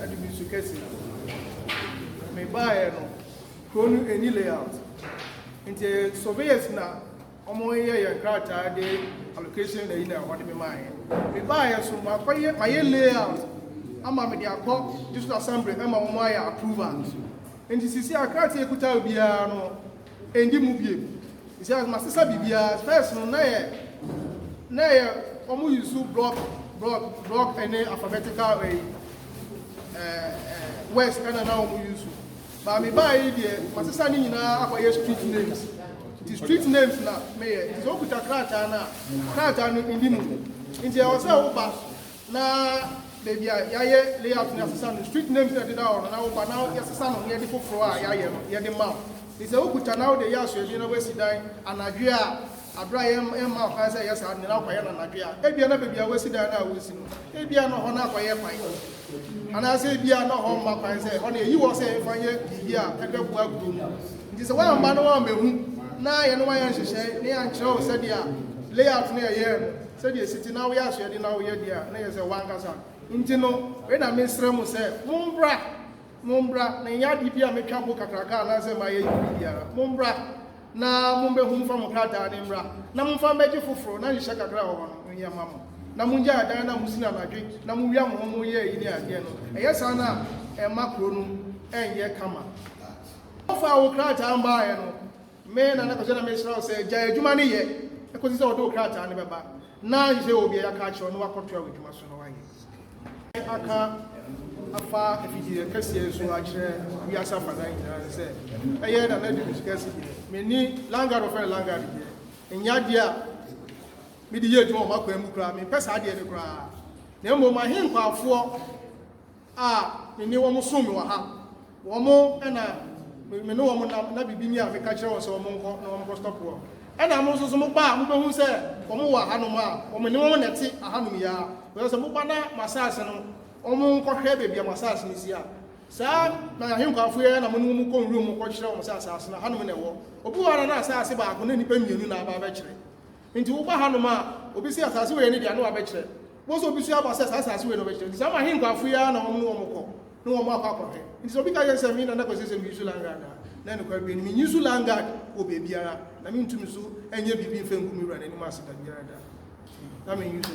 Adubinsokesehene. Me buy no kron any layout. Into surveyors na omo ye krata de allocation na ina what me mine. Me buy so my layout. Ama me dey akọ district assembly ama omo aye approval. Into sisi akrata ekuta obia no endi mu bie. Isi as my sister bibia first no na ye omo use block any alphabetical way west and now omo use. But me buy here my sister ni nyina akwaye street names. The street names na me it is okuta krata no endi mu. Into I was say oba na baby yaye layout na sister no street names na dey down na oba now ya sister no ye dey foforo a yaye no ye dey mouth. It's a ukuta now the years we na we sidan anadua abraham emma kan say yes and na kwaye na anadua ebia na baby we sidan na we si no ebia no ho na kwaye kwan ana say ebia no ho ma kan say ho na yi wo say fanye bibia ebebu aguru nti say wan ba no wan behu na ye no wan hyehyɛ ne an kyerɛ say dia layout na ye no say dia city na we aso ye na we ye dia na ye say wan kasa nti no we na mesrɛ mu say mumbra na nya di bia metwa bo kakraka na se ma ye bia mumbra na mumbe humfa mukata ne mra na mumfa meje foforo na nhye kakra ho no nya mamo na munja adan na musina na dwe na muwia mo mo ye yi ni ade no eye sa na e makro no enye kama ofa wo krata amba ye no me na ko na me sra se ja adwuma ne ye e ko se o do krata ne beba na nhye obi ya ka kyo no wakoto adwuma so no waye aka afa efiji kese so akire wi asa fadan ina se eye na Adubinsokesehene me ni landguard of landguard enya dia me di ye dwuma makwa mu kra me pesa ade ne kra na mo ma hin kwafo me ni wo mo so me wa ha wo mo na me no wo mo na bibi mi afika kire wo so wo mo nko na wo mo stop wo na mo so mo ba mo be hu se wo mo wa ha no ma wo me ni wo neti aha no ya wo so mo ba na masase no omo nkɔhwɛ bebia masase ni sia saa na ahenkafo ye na mo no mu konru mu kɔkyerɛ mo asase na hanom na ɛwɔ obi wara na asase ba ko na nipa mienu na aba bɛkyerɛ nti wo ba hanom a obi si asase we ne dia na wabɛkyerɛ wo so obi si aba sɛ asase we no bɛkyerɛ saa ma ahenkafo ye na mo no mo kɔ na wo mo akɔhwɛ nti obi ka yɛ sɛ mi na na kɔsɛ sɛ mi use landguard na ne kwa bi mi use landguard o bebiara na mi ntumi so enye bibi mfengu mi wura na ni ma aseda biara da na mi use